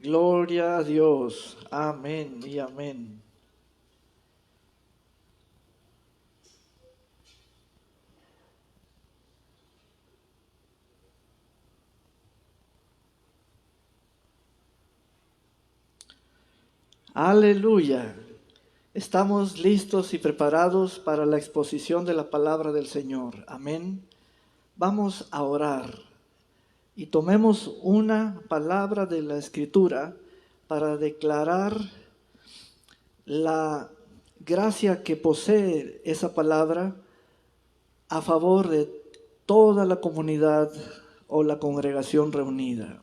Gloria a Dios. Amén y amén. Aleluya. Estamos listos y preparados para la exposición de la palabra del Señor. Amén. Vamos a orar y tomemos una palabra de la Escritura para declarar la gracia que posee esa palabra a favor de toda la comunidad o la congregación reunida.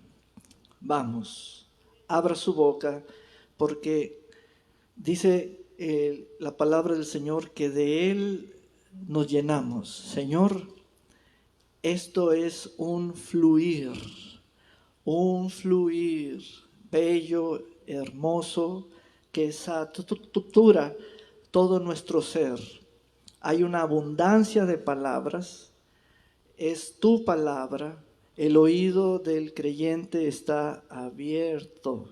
Vamos, abra su boca, porque dice la palabra del Señor que de Él nos llenamos. Señor, esto es un fluir bello, hermoso, que satura todo nuestro ser. Hay una abundancia de palabras, es tu palabra, el oído del creyente está abierto.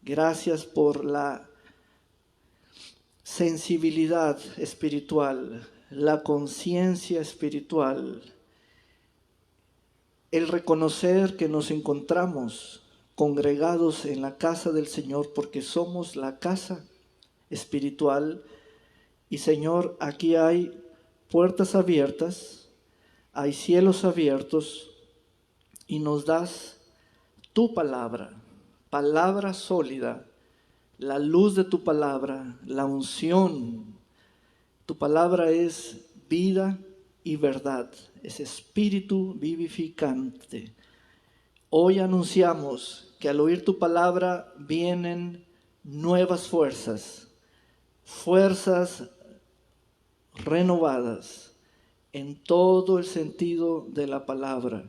Gracias por la sensibilidad espiritual, la conciencia espiritual, el reconocer que nos encontramos congregados en la casa del Señor porque somos la casa espiritual. Y Señor, aquí hay puertas abiertas, hay cielos abiertos y nos das tu palabra, palabra sólida, la luz de tu palabra, la unción. Tu palabra es vida y verdad, es espíritu vivificante. Hoy anunciamos que al oír tu palabra vienen nuevas fuerzas, fuerzas renovadas en todo el sentido de la palabra.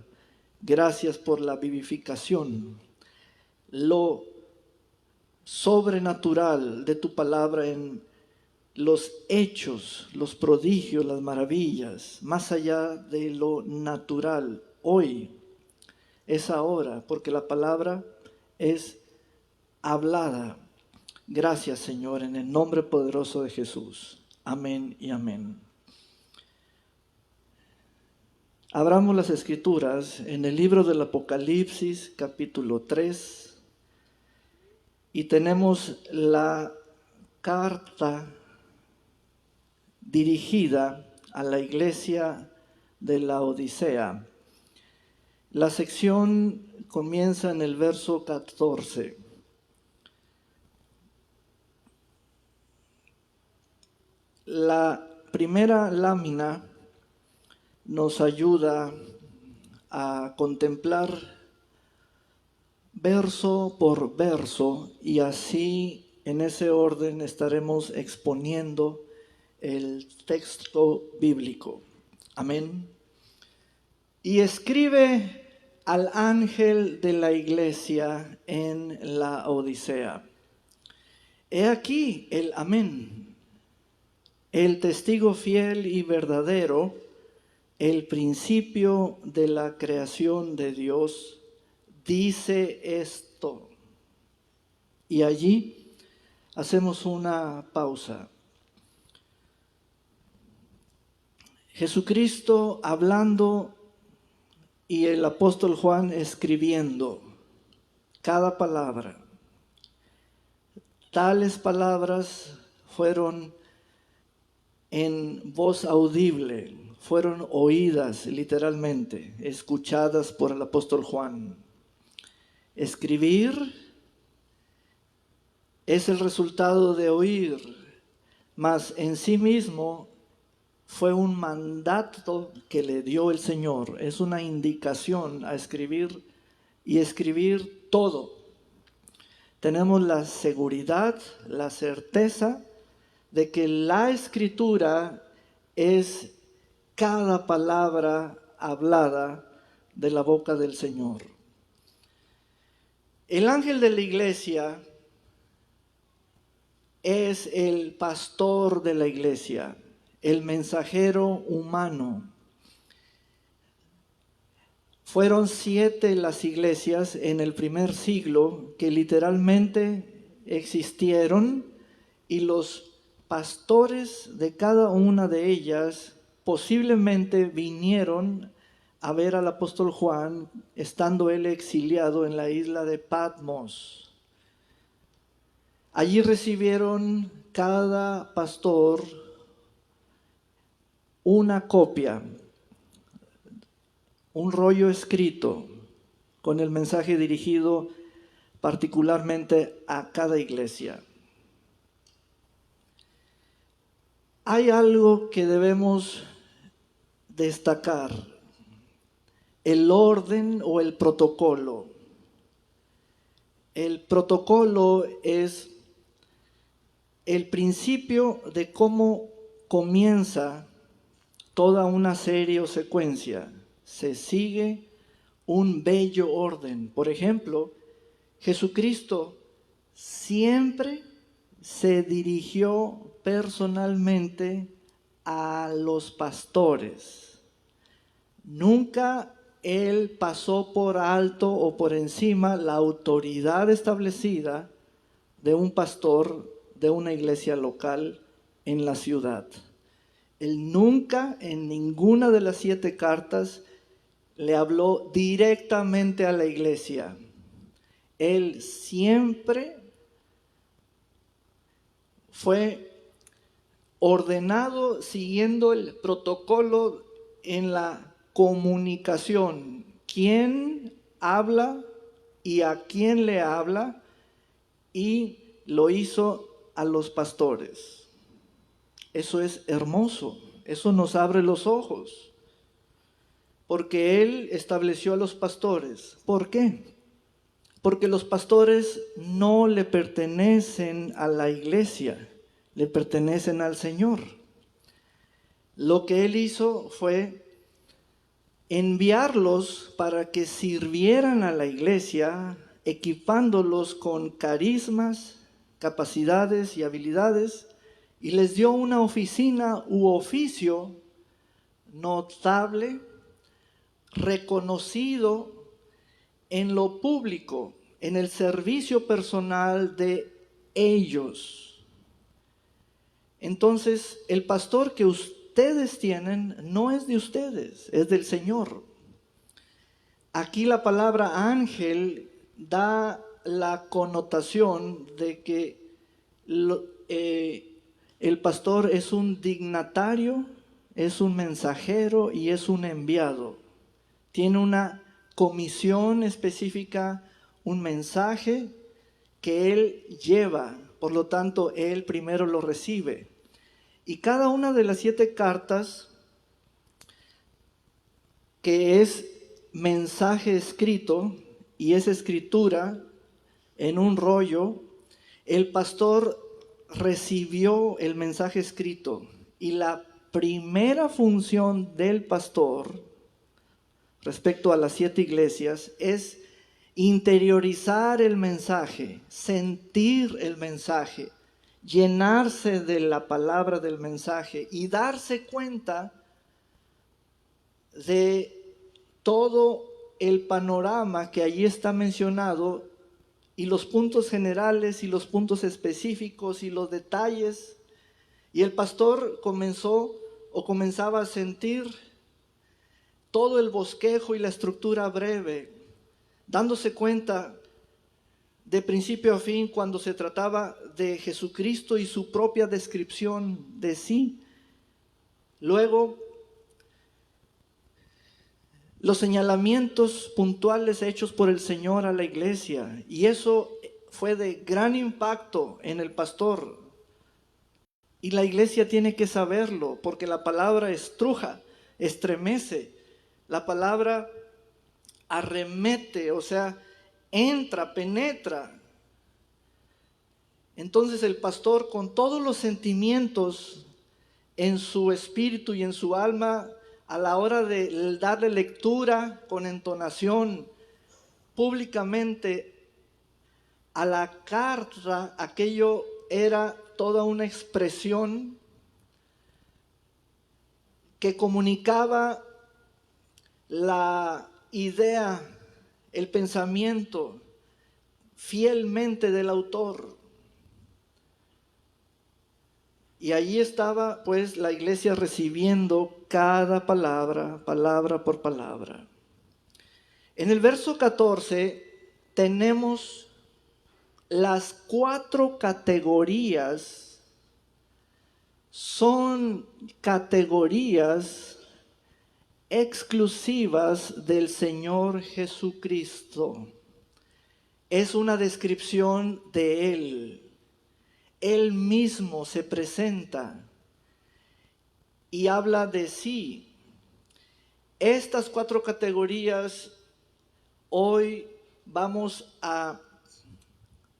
Gracias por la vivificación, lo sobrenatural de tu palabra en los hechos, los prodigios, las maravillas, más allá de lo natural. Hoy es ahora, porque la palabra es hablada. Gracias, Señor, en el nombre poderoso de Jesús. Amén y amén. Abramos las Escrituras en el libro del Apocalipsis, capítulo 3, y tenemos la carta dirigida a la iglesia de la Odisea. La sección comienza en el verso 14. La primera lámina nos ayuda a contemplar verso por verso y así en ese orden estaremos exponiendo el texto bíblico. Amén. Y escribe al ángel de la iglesia en la Odisea. He aquí el amén, el testigo fiel y verdadero, el principio de la creación de Dios, dice esto. Y allí hacemos una pausa. Jesucristo hablando y el apóstol Juan escribiendo cada palabra. Tales palabras fueron en voz audible, fueron oídas literalmente, escuchadas por el apóstol Juan. Escribir es el resultado de oír, mas en sí mismo fue un mandato que le dio el Señor. Es una indicación a escribir y escribir todo. Tenemos la seguridad, la certeza de que la Escritura es cada palabra hablada de la boca del Señor. El ángel de la iglesia es el pastor de la iglesia, el mensajero humano. Fueron 7 las iglesias en el primer siglo que literalmente existieron, y los pastores de cada una de ellas posiblemente vinieron a ver al apóstol Juan estando él exiliado en la isla de Patmos. Allí recibieron cada pastor una copia, un rollo escrito con el mensaje dirigido particularmente a cada iglesia. Hay algo que debemos destacar: el orden o el protocolo. El protocolo es el principio de cómo comienza toda una serie o secuencia. Se sigue un bello orden. Por ejemplo, Jesucristo siempre se dirigió personalmente a los pastores. Nunca él pasó por alto o por encima la autoridad establecida de un pastor de una iglesia local en la ciudad. Él nunca en ninguna de las 7 cartas le habló directamente a la iglesia. Él siempre fue ordenado siguiendo el protocolo en la comunicación. ¿Quién habla y a quién le habla? Y lo hizo a los pastores. Eso es hermoso, eso nos abre los ojos, porque Él estableció a los pastores. ¿Por qué? Porque los pastores no le pertenecen a la iglesia, le pertenecen al Señor. Lo que Él hizo fue enviarlos para que sirvieran a la iglesia, equipándolos con carismas, capacidades y habilidades, y les dio una oficina u oficio notable, reconocido en lo público, en el servicio personal de ellos. Entonces, el pastor que ustedes tienen no es de ustedes, es del Señor. Aquí la palabra ángel da la connotación de que el pastor es un dignatario, es un mensajero y es un enviado. Tiene una comisión específica, un mensaje que él lleva, por lo tanto él primero lo recibe. Y cada una de las 7 cartas, que es mensaje escrito y es escritura en un rollo, el pastor recibió el mensaje escrito, y la primera función del pastor respecto a las 7 iglesias es interiorizar el mensaje, sentir el mensaje, llenarse de la palabra del mensaje y darse cuenta de todo el panorama que allí está mencionado, y los puntos generales y los puntos específicos y los detalles. Y el pastor comenzaba a sentir todo el bosquejo y la estructura breve, dándose cuenta de principio a fin cuando se trataba de Jesucristo y su propia descripción de sí. Luego, los señalamientos puntuales hechos por el Señor a la iglesia, y eso fue de gran impacto en el pastor. Y la iglesia tiene que saberlo, porque la palabra estruja, estremece, la palabra arremete, o sea, entra, penetra. Entonces el pastor, con todos los sentimientos en su espíritu y en su alma, a la hora de darle lectura con entonación públicamente a la carta, aquello era toda una expresión que comunicaba la idea, el pensamiento fielmente del autor. Y allí estaba pues la iglesia recibiendo cada palabra, palabra por palabra. En el verso 14 tenemos las 4 categorías, son categorías exclusivas del Señor Jesucristo. Es una descripción de Él. Él mismo se presenta y habla de sí. Estas 4 categorías hoy vamos a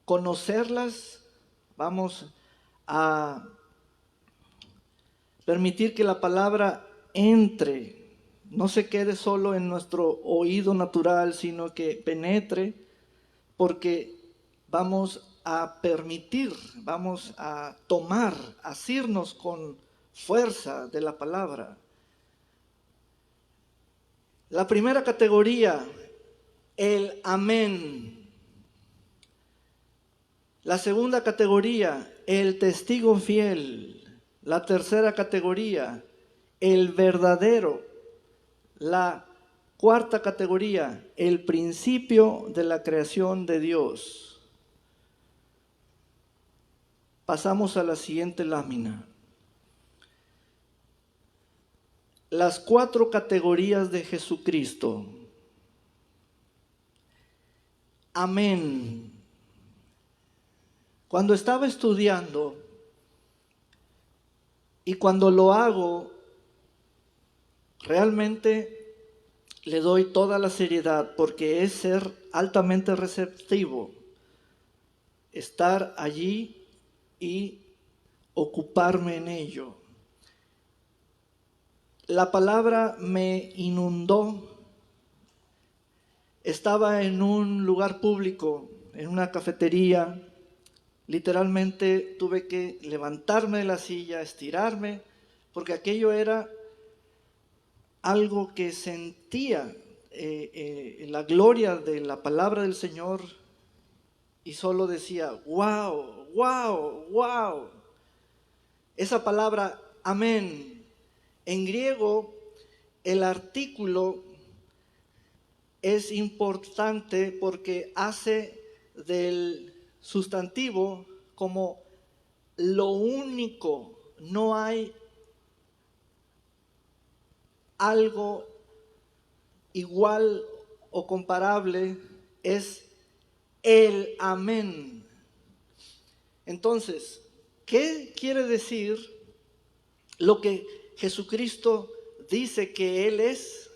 conocerlas, vamos a permitir que la palabra entre, no se quede solo en nuestro oído natural, sino que penetre, porque vamos a permitir, vamos a tomar, a asirnos con fuerza de la palabra. La primera categoría, el amén. La segunda categoría, el testigo fiel. La tercera categoría, el verdadero. La cuarta categoría, el principio de la creación de Dios. Pasamos a la siguiente lámina. Las 4 categorías de Jesucristo. Amén. Cuando estaba estudiando y cuando lo hago, realmente le doy toda la seriedad porque es ser altamente receptivo, estar allí y ocuparme en ello. La palabra me inundó. Estaba en un lugar público, en una cafetería. Literalmente tuve que levantarme de la silla, estirarme, porque aquello era algo que sentía la gloria de la palabra del Señor y solo decía, wow, wow, wow. Esa palabra, amén. En griego, el artículo es importante porque hace del sustantivo como lo único, no hay algo igual o comparable, es el amén. Entonces, ¿qué quiere decir lo que Jesucristo dice que Él es?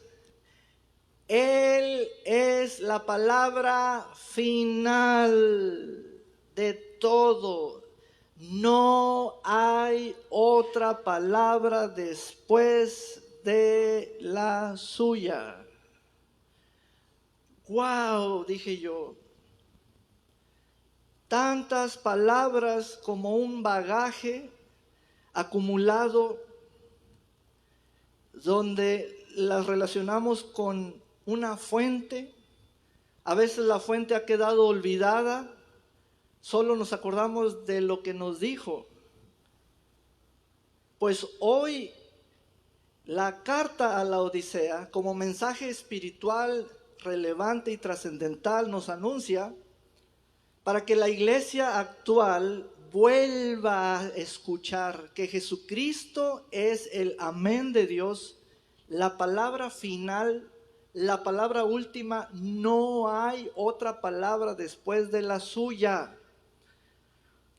Él es la palabra final de todo. No hay otra palabra después de la suya. ¡Wow! Dije yo. Tantas palabras como un bagaje acumulado donde las relacionamos con una fuente. A veces la fuente ha quedado olvidada, solo nos acordamos de lo que nos dijo. Pues hoy la carta a la Odisea, como mensaje espiritual relevante y trascendental, nos anuncia para que la iglesia actual vuelva a escuchar que Jesucristo es el amén de Dios, la palabra final, la palabra última. No hay otra palabra después de la suya.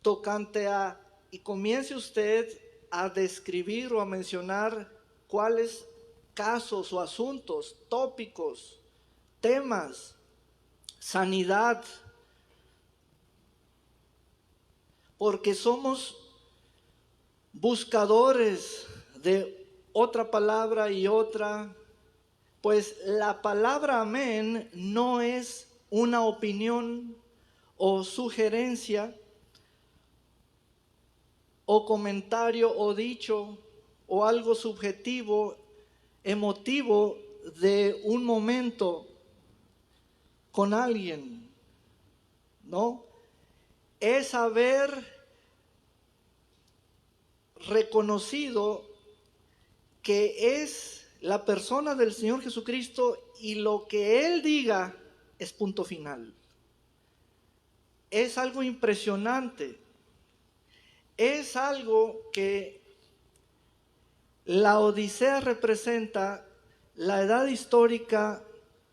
Tocante a, y comience usted a describir o a mencionar cuáles casos o asuntos, tópicos, temas, sanidad, porque somos buscadores de otra palabra y otra, pues la palabra amén no es una opinión o sugerencia o comentario o dicho o algo subjetivo, emotivo de un momento con alguien, ¿no? Es haber reconocido que es la persona del Señor Jesucristo y lo que Él diga es punto final. Es algo impresionante. Es algo que la Odisea representa la edad histórica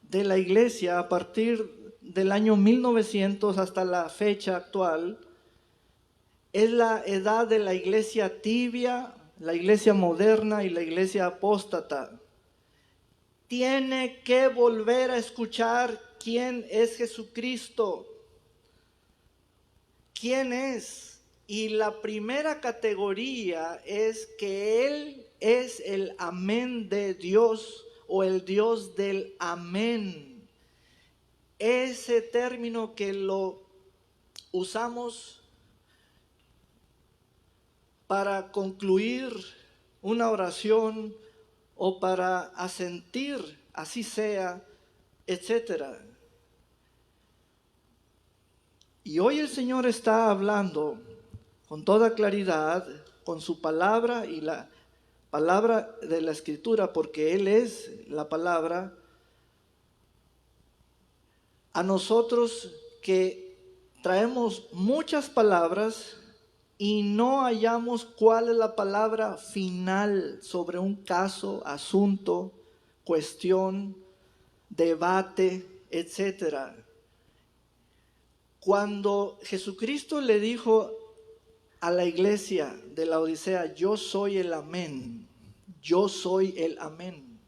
de la iglesia a partir del año 1900 hasta la fecha actual. Es la edad de la iglesia tibia, la iglesia moderna y la iglesia apóstata. Tiene que volver a escuchar quién es Jesucristo. ¿Quién es? Y la primera categoría es que Él es el amén de Dios o el Dios del amén. Ese término que lo usamos para concluir una oración o para asentir, así sea, etcétera. Y hoy el Señor está hablando con toda claridad, con su palabra y la palabra de la Escritura, porque Él es la palabra, a nosotros que traemos muchas palabras y no hallamos cuál es la palabra final sobre un caso, asunto, cuestión, debate, etcétera. Cuando Jesucristo le dijo a la iglesia de la Odisea, yo soy el amén, yo soy el amén.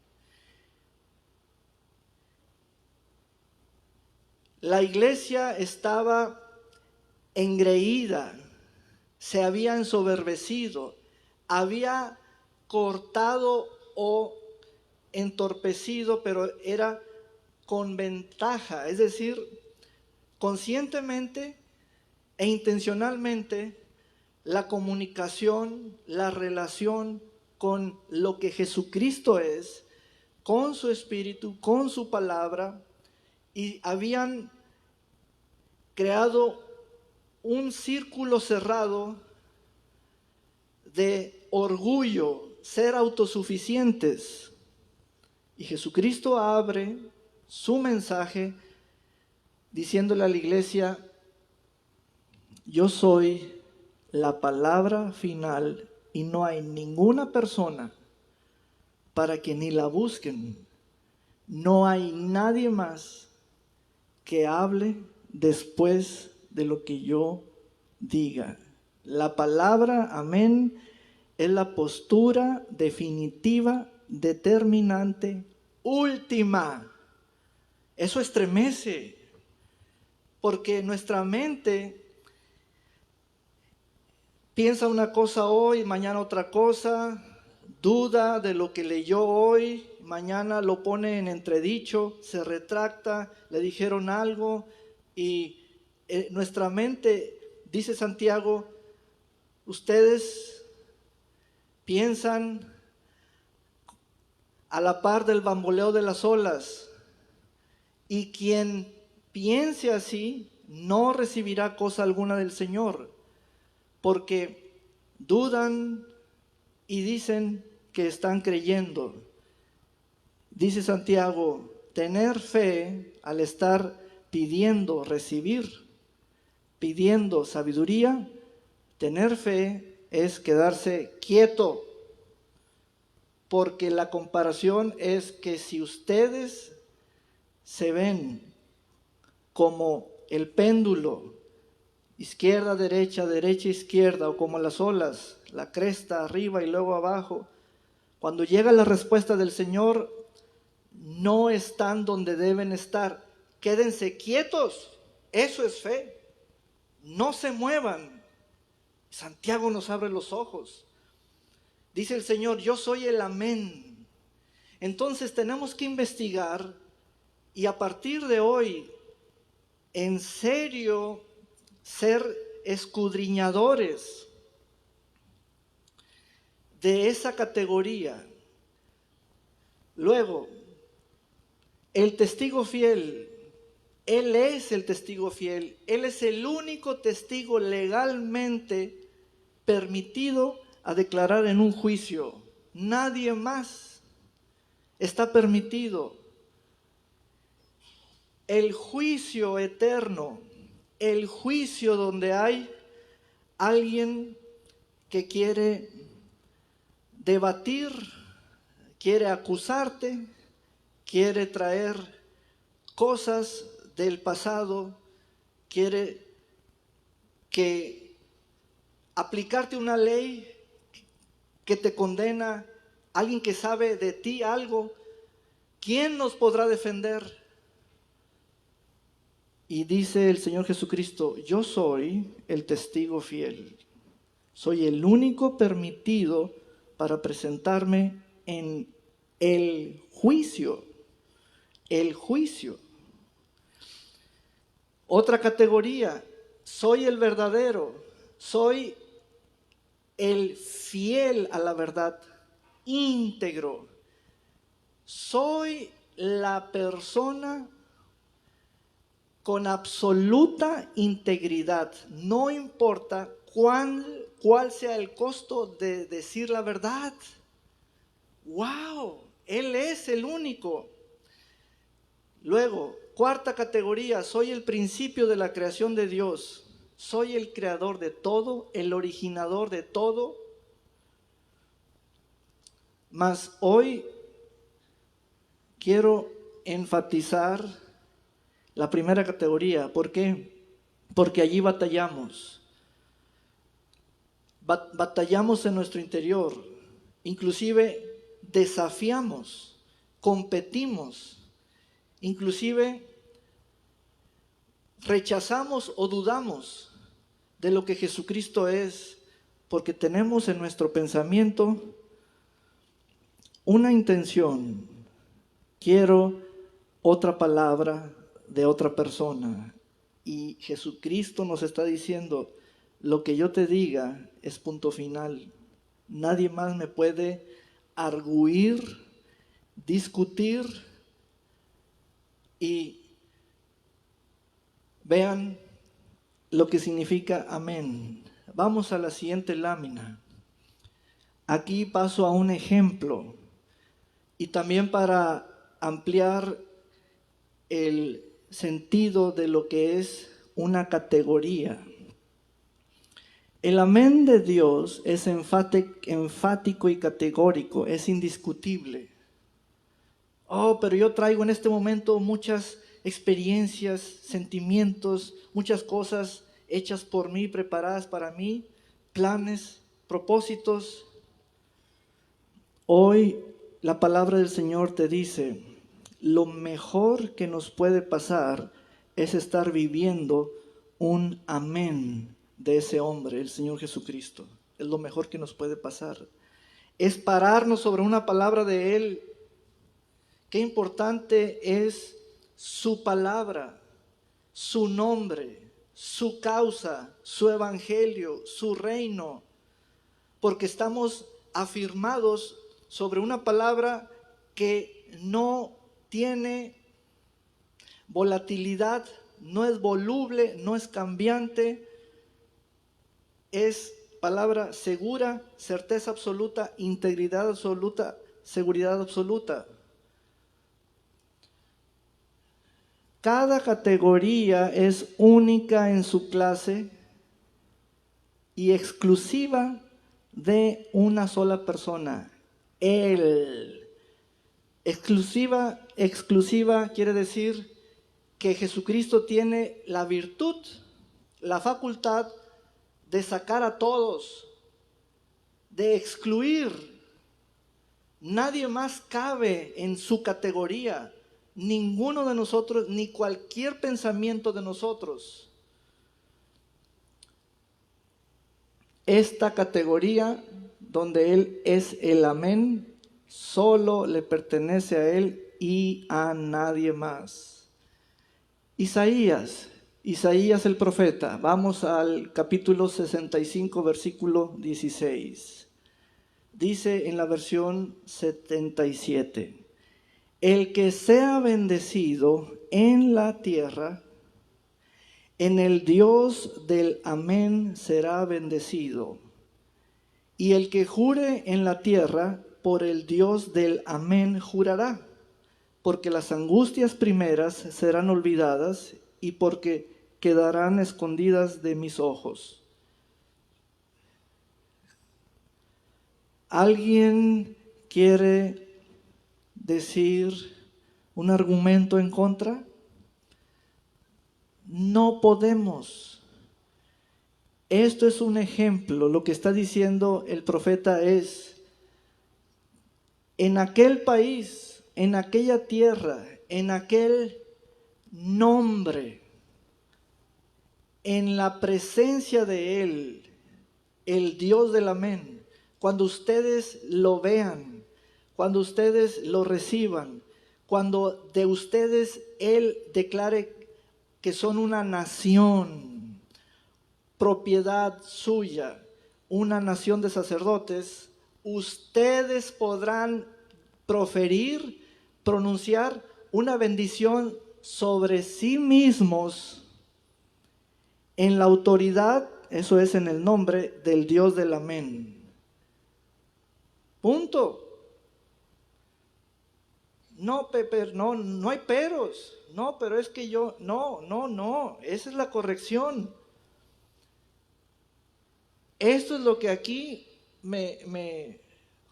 La iglesia estaba engreída, se había ensoberbecido, había cortado o entorpecido, pero era con ventaja, es decir, conscientemente e intencionalmente la comunicación, la relación con lo que Jesucristo es, con su espíritu, con su palabra, y habían creado un círculo cerrado de orgullo, ser autosuficientes. Y Jesucristo abre su mensaje diciéndole a la iglesia, yo soy la palabra final y no hay ninguna persona para que ni la busquen. No hay nadie más que hable después de lo que yo diga. La palabra amén es la postura definitiva, determinante, última. Eso estremece, porque nuestra mente piensa una cosa hoy, mañana otra cosa, duda de lo que leyó hoy, mañana lo pone en entredicho, se retracta, le dijeron algo y nuestra mente, dice Santiago, ustedes piensan a la par del bamboleo de las olas y quien piense así no recibirá cosa alguna del Señor, porque dudan y dicen que están creyendo. Dice Santiago, tener fe al estar pidiendo recibir, pidiendo sabiduría, tener fe es quedarse quieto, porque la comparación es que si ustedes se ven como el péndulo, izquierda, derecha, derecha, izquierda, o como las olas, la cresta arriba y luego abajo, cuando llega la respuesta del Señor, no están donde deben estar. Quédense quietos, eso es fe. No se muevan. Santiago nos abre los ojos. Dice el Señor, yo soy el amén. Entonces tenemos que investigar y a partir de hoy, en serio, ser escudriñadores de esa categoría. Luego, El testigo fiel, Él es el testigo fiel. Él es el único testigo legalmente permitido a declarar en un juicio. Nadie más está permitido. El juicio eterno, el juicio donde hay alguien que quiere debatir, quiere acusarte, quiere traer cosas del pasado, quiere aplicarte una ley que te condena, alguien que sabe de ti algo. ¿Quién nos podrá defender? Y dice el Señor Jesucristo, yo soy el testigo fiel. Soy el único permitido para presentarme en el juicio. El juicio. Otra categoría, soy el verdadero, soy el fiel a la verdad, íntegro. Soy la persona con absoluta integridad. No importa cuál sea el costo de decir la verdad. ¡Wow! Él es el único. Luego, cuarta categoría, soy el principio de la creación de Dios. Soy el creador de todo, el originador de todo. Mas hoy quiero enfatizar la primera categoría. ¿Por qué? Porque allí batallamos. Batallamos en nuestro interior. Inclusive desafiamos, competimos. Inclusive rechazamos o dudamos de lo que Jesucristo es, porque tenemos en nuestro pensamiento una intención. Quiero otra palabra de otra persona. Y Jesucristo nos está diciendo, lo que yo te diga es punto final. Nadie más me puede arguir, discutir. Y vean lo que significa amén. Vamos a la siguiente lámina. Aquí paso a un ejemplo. Y también para ampliar el sentido de lo que es una categoría. El amén de Dios es enfático y categórico, es indiscutible. Oh, pero yo traigo en este momento muchas experiencias, sentimientos, muchas cosas hechas por mí, preparadas para mí, planes, propósitos. Hoy la palabra del Señor te dice, lo mejor que nos puede pasar es estar viviendo un amén de ese hombre, el Señor Jesucristo. Es lo mejor que nos puede pasar. Es pararnos sobre una palabra de Él. Qué importante es su palabra, su nombre, su causa, su evangelio, su reino, porque estamos afirmados sobre una palabra que no tiene volatilidad, no es voluble, no es cambiante, es palabra segura, certeza absoluta, integridad absoluta, seguridad absoluta. Cada categoría es única en su clase y exclusiva de una sola persona, Él. Exclusiva quiere decir que Jesucristo tiene la virtud, la facultad de sacar a todos, de excluir. Nadie más cabe en su categoría. Ninguno de nosotros, ni cualquier pensamiento de nosotros. Esta categoría donde Él es el amén, solo le pertenece a Él y a nadie más. Isaías el profeta, vamos al capítulo 65, versículo 16. Dice en la versión 77. El que sea bendecido en la tierra, en el Dios del amén será bendecido. Y el que jure en la tierra, por el Dios del amén jurará, porque las angustias primeras serán olvidadas y porque quedarán escondidas de mis ojos. ¿Alguien quiere decir un argumento en contra? No podemos. Esto es un ejemplo. Lo que está diciendo el profeta es, en aquel país, en aquella tierra, en aquel nombre, en la presencia de Él, el Dios del amén, cuando ustedes lo vean, cuando ustedes lo reciban, cuando de ustedes Él declare que son una nación, propiedad suya, una nación de sacerdotes, ustedes podrán pronunciar una bendición sobre sí mismos en la autoridad, eso es en el nombre del Dios del amén. Punto. No, Pepe, no hay peros. No, pero es que no. Esa es la corrección. Esto es lo que aquí me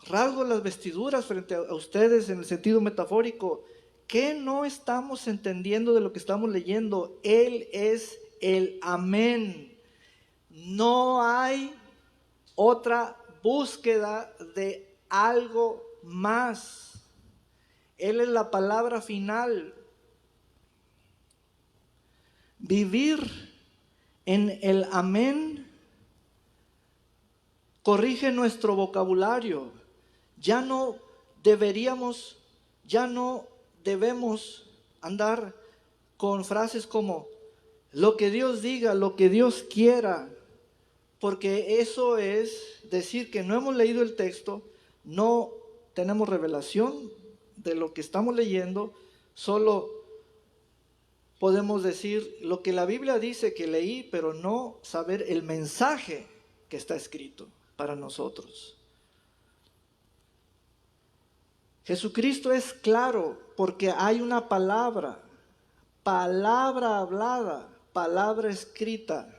rasgo las vestiduras frente a ustedes en el sentido metafórico. ¿Qué no estamos entendiendo de lo que estamos leyendo? Él es el amén. No hay otra búsqueda de algo más. Él es la palabra final. Vivir en el amén corrige nuestro vocabulario. Ya no debemos andar con frases como lo que Dios diga, lo que Dios quiera, porque eso es decir que no hemos leído el texto, no tenemos revelación de lo que estamos leyendo, solo podemos decir lo que la Biblia dice que leí, pero no saber el mensaje que está escrito para nosotros. Jesucristo es claro porque hay una palabra hablada, palabra escrita,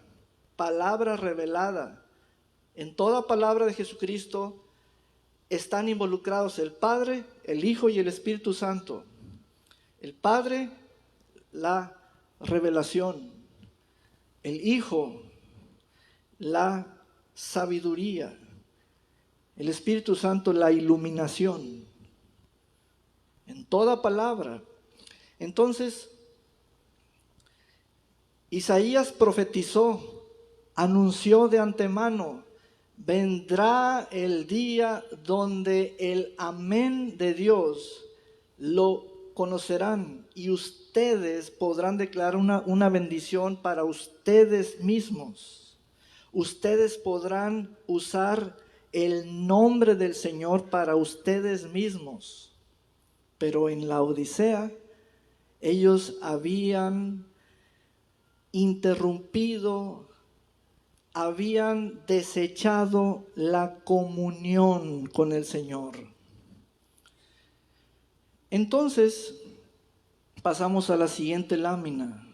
palabra revelada. En toda palabra de Jesucristo están involucrados el Padre, el Hijo y el Espíritu Santo. El Padre, la revelación. El Hijo, la sabiduría. El Espíritu Santo, la iluminación. En toda palabra. Entonces, Isaías profetizó, anunció de antemano, vendrá el día donde el amén de Dios lo conocerán y ustedes podrán declarar una bendición para ustedes mismos. Ustedes podrán usar el nombre del Señor para ustedes mismos. Pero en la Odisea, ellos habían interrumpido, habían desechado la comunión con el Señor. Entonces, pasamos a la siguiente lámina.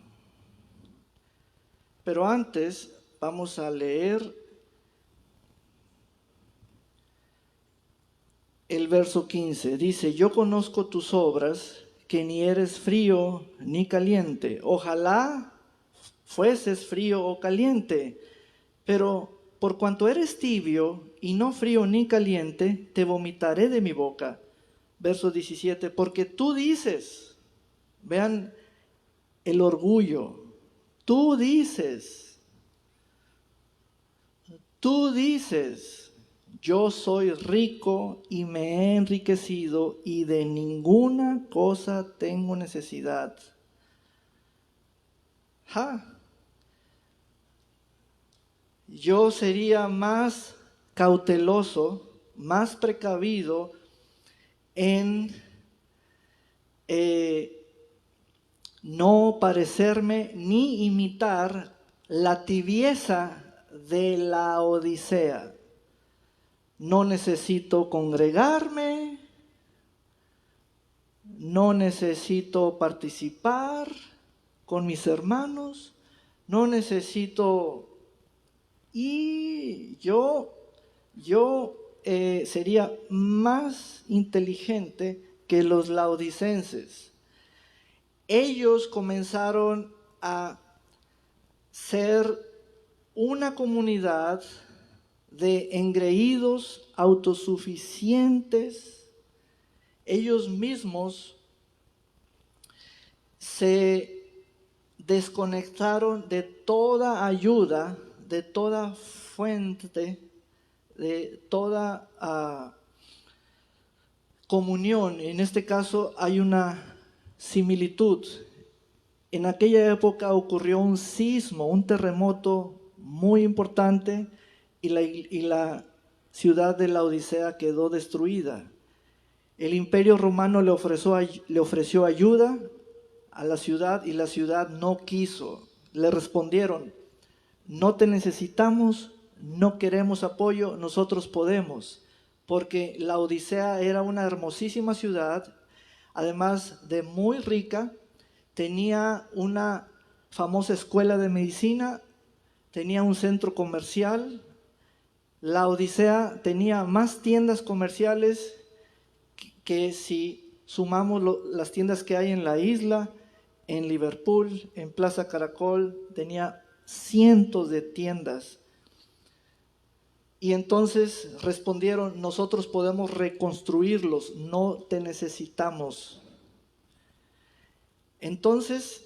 Pero antes, vamos a leer el verso 15. Dice, yo conozco tus obras, que ni eres frío ni caliente. Ojalá fueses frío o caliente, pero por cuanto eres tibio y no frío ni caliente, te vomitaré de mi boca. Verso 17, porque tú dices, vean el orgullo, tú dices, yo soy rico y me he enriquecido y de ninguna cosa tengo necesidad. Yo sería más cauteloso, más precavido en no parecerme ni imitar la tibieza de la Odisea. No necesito congregarme, no necesito participar con mis hermanos, no necesito... Y yo sería más inteligente que los laodicenses. Ellos comenzaron a ser una comunidad de engreídos, autosuficientes. Ellos mismos se desconectaron de toda ayuda, de toda fuente, de toda comunión. En este caso hay una similitud. En aquella época ocurrió un sismo, un terremoto muy importante y la ciudad de la Odisea quedó destruida. El Imperio Romano le ofreció ayuda a la ciudad y la ciudad no quiso. Le respondieron: no te necesitamos, no queremos apoyo, nosotros podemos. Porque la Odisea era una hermosísima ciudad, además de muy rica, tenía una famosa escuela de medicina, tenía un centro comercial. La Odisea tenía más tiendas comerciales que si sumamos las tiendas que hay en la isla, en Liverpool, en Plaza Caracol, tenía cientos de tiendas. Y entonces respondieron: nosotros podemos reconstruirlos, no te necesitamos. Entonces,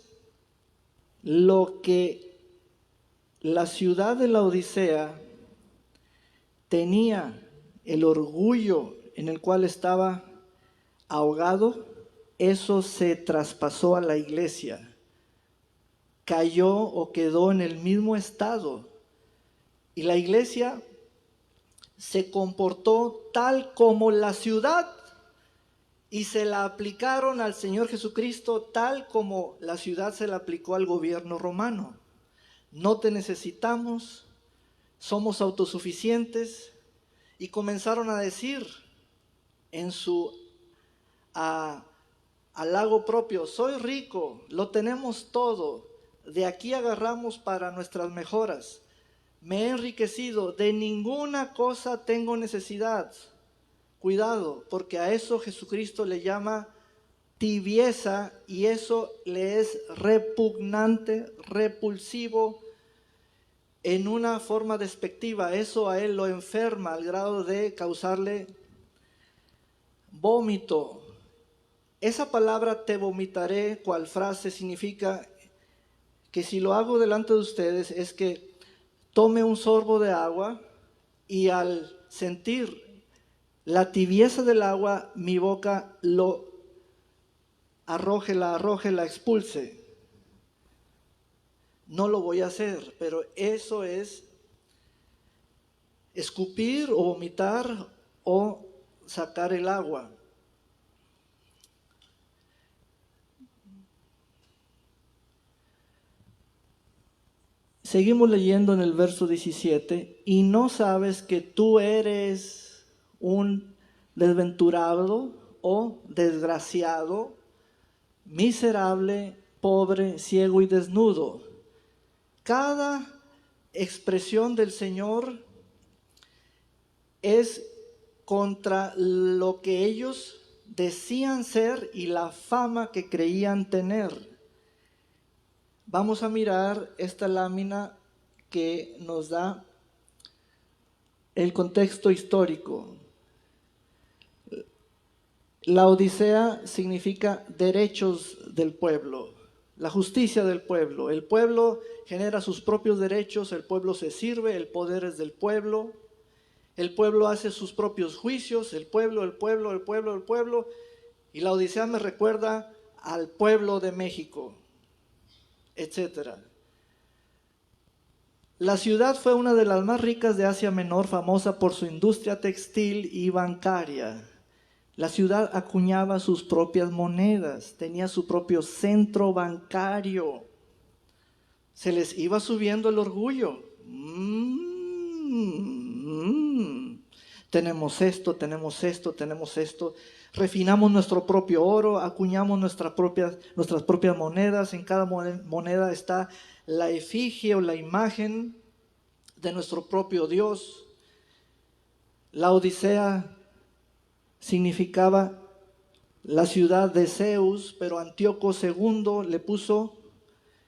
lo que la ciudad de la Odisea tenía, el orgullo en el cual estaba ahogado, eso se traspasó a la iglesia. Cayó o quedó en el mismo estado. Y la iglesia se comportó tal como la ciudad y se la aplicaron al Señor Jesucristo tal como la ciudad se la aplicó al gobierno romano. No te necesitamos, somos autosuficientes. Y comenzaron a decir en su halago propio: soy rico, lo tenemos todo, de aquí agarramos para nuestras mejoras. Me he enriquecido, de ninguna cosa tengo necesidad. Cuidado, porque a eso Jesucristo le llama tibieza y eso le es repugnante, repulsivo, en una forma despectiva. Eso a él lo enferma al grado de causarle vómito. Esa palabra "te vomitaré", cual frase, significa que si lo hago delante de ustedes es que tome un sorbo de agua y al sentir la tibieza del agua, mi boca lo arroje, la expulse. No lo voy a hacer, pero eso es escupir o vomitar o sacar el agua. Seguimos leyendo en el verso 17. Y no sabes que tú eres un desventurado o desgraciado, miserable, pobre, ciego y desnudo. Cada expresión del Señor es contra lo que ellos decían ser y la fama que creían tener. Vamos a mirar esta lámina que nos da el contexto histórico. La Odisea significa derechos del pueblo, la justicia del pueblo. El pueblo genera sus propios derechos, el pueblo se sirve, el poder es del pueblo. El pueblo hace sus propios juicios, el pueblo. Y la Odisea me recuerda al pueblo de México, etc. La ciudad fue una de las más ricas de Asia Menor, famosa por su industria textil y bancaria. La ciudad acuñaba sus propias monedas, tenía su propio centro bancario. Se les iba subiendo el orgullo. Tenemos esto, tenemos esto, tenemos esto. Refinamos nuestro propio oro, acuñamos nuestras propias monedas. En cada moneda está la efigie o la imagen de nuestro propio Dios. La Odisea significaba la ciudad de Zeus, pero Antíoco II le puso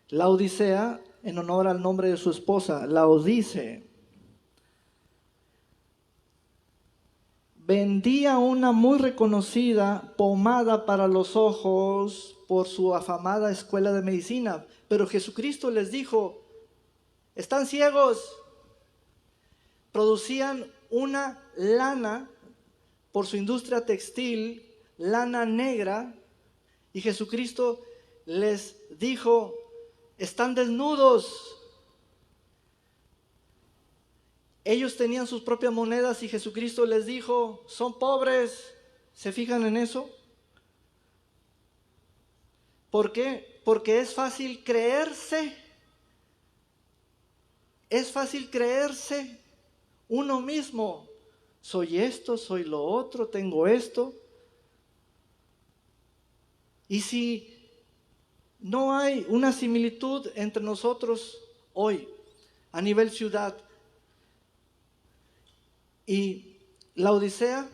la Odisea en honor al nombre de su esposa, Laodice. Vendía una muy reconocida pomada para los ojos por su afamada escuela de medicina, pero Jesucristo les dijo, están ciegos. Producían una lana por su industria textil, lana negra, y Jesucristo les dijo, están desnudos. Ellos tenían sus propias monedas y Jesucristo les dijo, son pobres. ¿Se fijan en eso? ¿Por qué? Porque es fácil creerse. Es fácil creerse uno mismo. Soy esto, soy lo otro, tengo esto. Y si no hay una similitud entre nosotros hoy, a nivel ciudad, y la Odisea,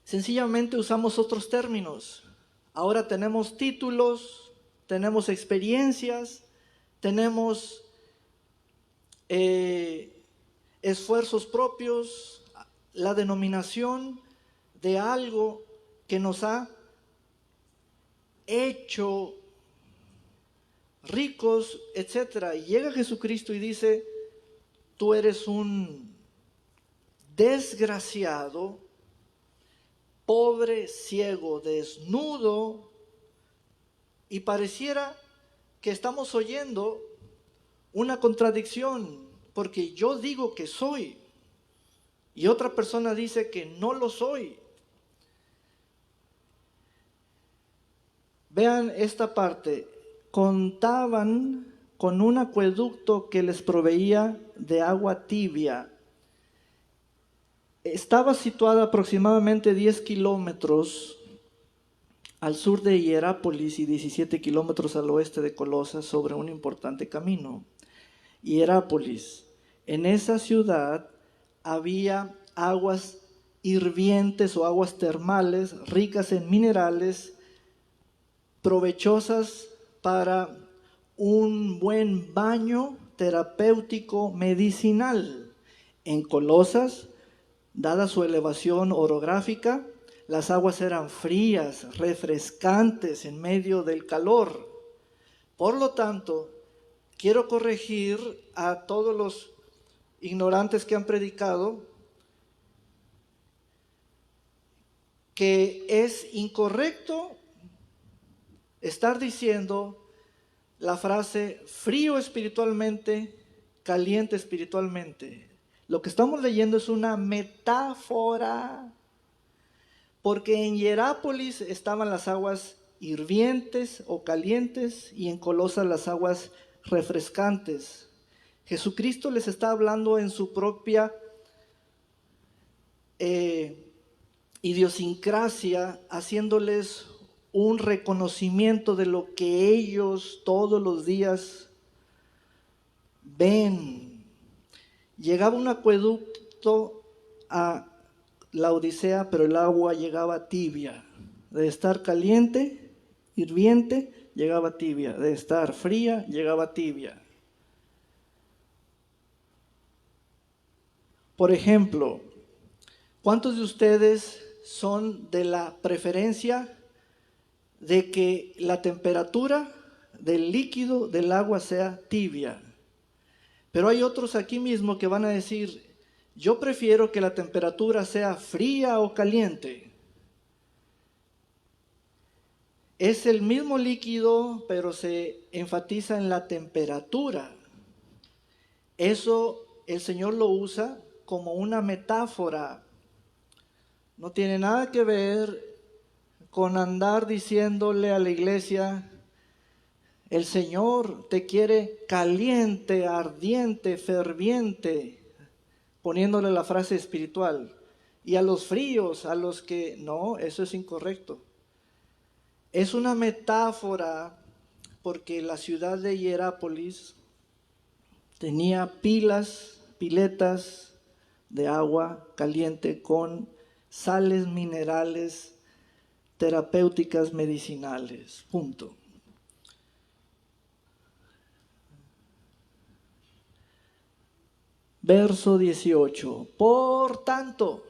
sencillamente usamos otros términos. Ahora tenemos títulos, tenemos experiencias, tenemos esfuerzos propios, la denominación de algo que nos ha hecho ricos, etc. Y llega Jesucristo y dice, tú eres un desgraciado, pobre, ciego, desnudo, y pareciera que estamos oyendo una contradicción, porque yo digo que soy, y otra persona dice que no lo soy. Vean esta parte, contaban con un acueducto que les proveía de agua tibia. Estaba situada aproximadamente 10 kilómetros al sur de Hierápolis y 17 kilómetros al oeste de Colosas sobre un importante camino. Hierápolis, en esa ciudad había aguas hirvientes o aguas termales ricas en minerales, provechosas para un buen baño terapéutico medicinal. En Colosas, dada su elevación orográfica, las aguas eran frías, refrescantes en medio del calor. Por lo tanto, quiero corregir a todos los ignorantes que han predicado que es incorrecto estar diciendo la frase frío espiritualmente, caliente espiritualmente. Lo que estamos leyendo es una metáfora, porque en Hierápolis estaban las aguas hirvientes o calientes y en Colosas las aguas refrescantes. Jesucristo les está hablando en su propia idiosincrasia, haciéndoles un reconocimiento de lo que ellos todos los días ven. Llegaba un acueducto a la Odisea, pero el agua llegaba tibia. De estar caliente, hirviente, llegaba tibia. De estar fría, llegaba tibia. Por ejemplo, ¿cuántos de ustedes son de la preferencia de que la temperatura del líquido del agua sea tibia? Pero hay otros aquí mismo que van a decir, yo prefiero que la temperatura sea fría o caliente. Es el mismo líquido, pero se enfatiza en la temperatura. Eso el Señor lo usa como una metáfora. No tiene nada que ver con andar diciéndole a la iglesia, el Señor te quiere caliente, ardiente, ferviente, poniéndole la frase espiritual. Y a los fríos, a los que... No, eso es incorrecto. Es una metáfora porque la ciudad de Hierápolis tenía piletas de agua caliente con sales minerales terapéuticas medicinales. Punto. Verso 18. Por tanto,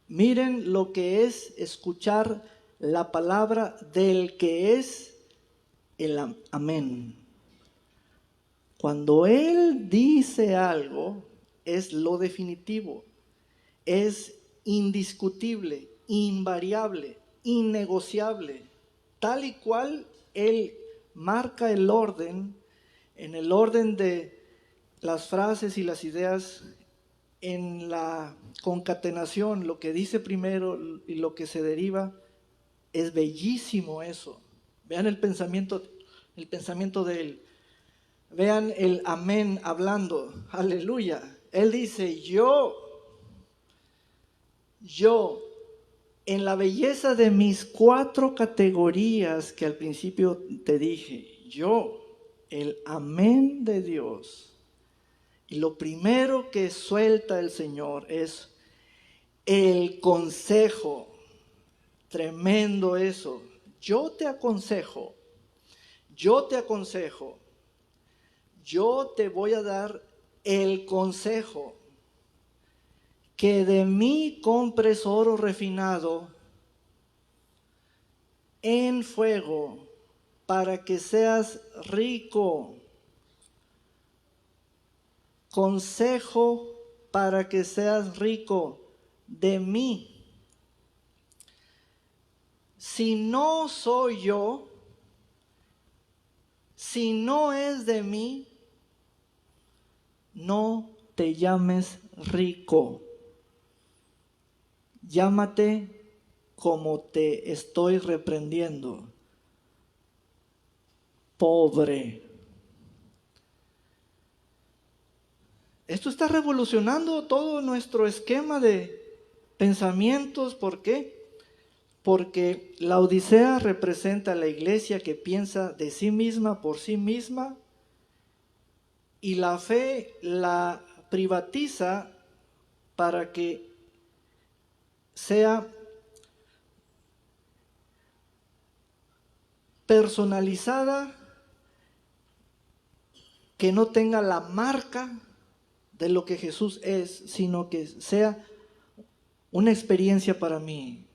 miren lo que es escuchar la palabra del que es el amén. Cuando Él dice algo, es lo definitivo, es indiscutible, invariable, innegociable, tal y cual Él marca el orden, en el orden de las frases y las ideas, en la concatenación, lo que dice primero y lo que se deriva, es bellísimo eso. Vean el pensamiento de Él. Vean el amén hablando, aleluya. Él dice, yo, en la belleza de mis 4 categorías que al principio te dije, yo, el amén de Dios. Y lo primero que suelta el Señor es el consejo. Tremendo eso. Yo te aconsejo, yo te voy a dar el consejo que de mí compres oro refinado en fuego para que seas rico. Consejo para que seas rico de mí. Si no soy yo, si no es de mí, no te llames rico. Llámate como te estoy reprendiendo. Pobre. Esto está revolucionando todo nuestro esquema de pensamientos. ¿Por qué? Porque la Odisea representa a la iglesia que piensa de sí misma, por sí misma, y la fe la privatiza para que sea personalizada, que no tenga la marca de lo que Jesús es, sino que sea una experiencia para mí.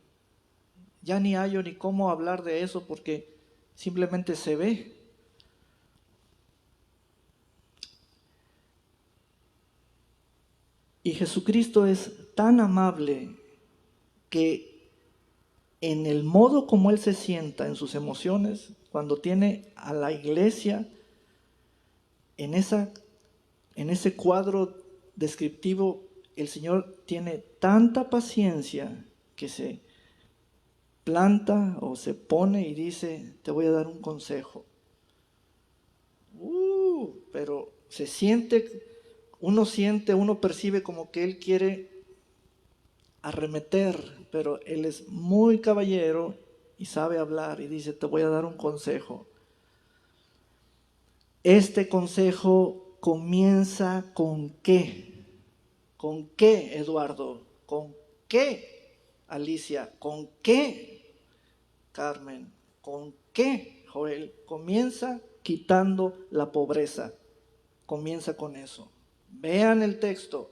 Ya ni hallo ni cómo hablar de eso porque simplemente se ve. Y Jesucristo es tan amable que en el modo como Él se sienta, en sus emociones, cuando tiene a la iglesia en ese cuadro descriptivo, el Señor tiene tanta paciencia que se planta o se pone y dice, te voy a dar un consejo. Pero uno percibe como que Él quiere arremeter, pero Él es muy caballero y sabe hablar y dice, te voy a dar un consejo. Este consejo comienza con qué. ¿Con qué, Eduardo? ¿Con qué, Alicia? ¿Con qué, Carmen? ¿Con qué, Joel? Comienza quitando la pobreza. Comienza con eso. Vean el texto.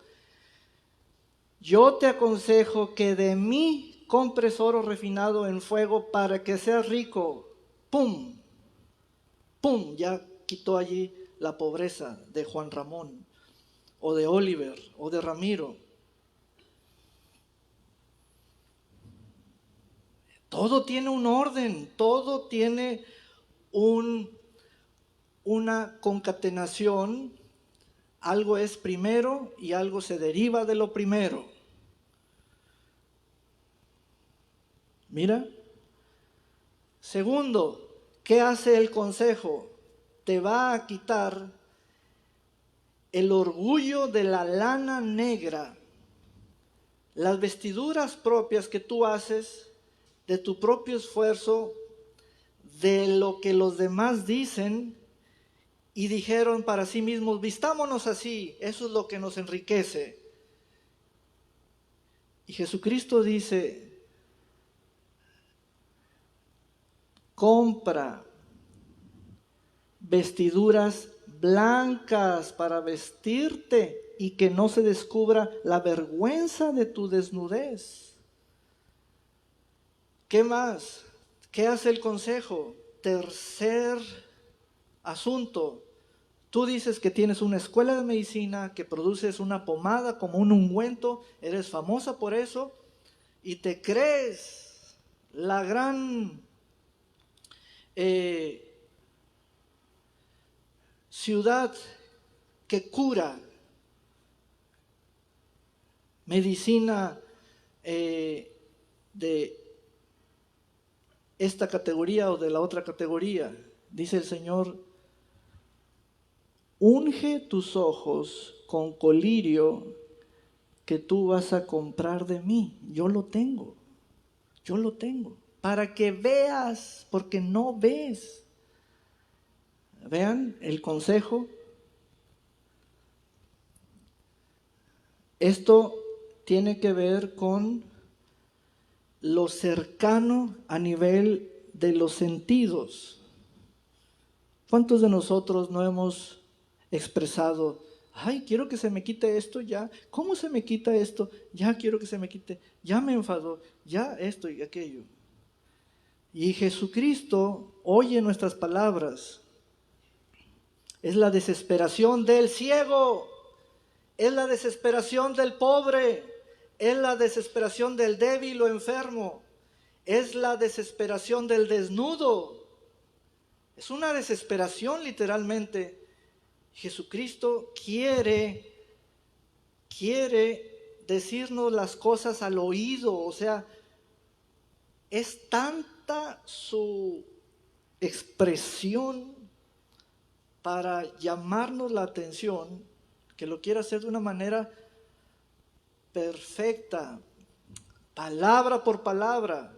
Yo te aconsejo que de mí compres oro refinado en fuego para que seas rico. ¡Pum! ¡Pum! Ya quitó allí la pobreza de Juan Ramón, o de Oliver, o de Ramiro. Todo tiene un orden, todo tiene una concatenación. Algo es primero y algo se deriva de lo primero. Mira. Segundo, ¿qué hace el consejo? Te va a quitar el orgullo de la lana negra, las vestiduras propias que tú haces de tu propio esfuerzo, de lo que los demás dicen y dijeron para sí mismos, vistámonos así, eso es lo que nos enriquece. Y Jesucristo dice, compra vestiduras blancas para vestirte y que no se descubra la vergüenza de tu desnudez. ¿Qué más? ¿Qué hace el consejo? Tercer asunto. Tú dices que tienes una escuela de medicina, que produces una pomada como un ungüento, eres famosa por eso y te crees la gran ciudad que cura, medicina de esta categoría o de la otra categoría. Dice el Señor, unge tus ojos con colirio que tú vas a comprar de mí. Yo lo tengo, para que veas, porque no ves. Vean el consejo. Esto tiene que ver con lo cercano a nivel de los sentidos. ¿Cuántos de nosotros no hemos expresado, ay, quiero que se me quite esto ya? ¿Cómo se me quita esto? Ya quiero que se me quite, ya me enfadó, ya esto y aquello. Y Jesucristo oye nuestras palabras. Es la desesperación del ciego, es la desesperación del pobre, es la desesperación del débil o enfermo, es la desesperación del desnudo. Es una desesperación literalmente. Jesucristo quiere decirnos las cosas al oído, o sea, es tanta su expresión para llamarnos la atención, que lo quiere hacer de una manera perfecta, palabra por palabra.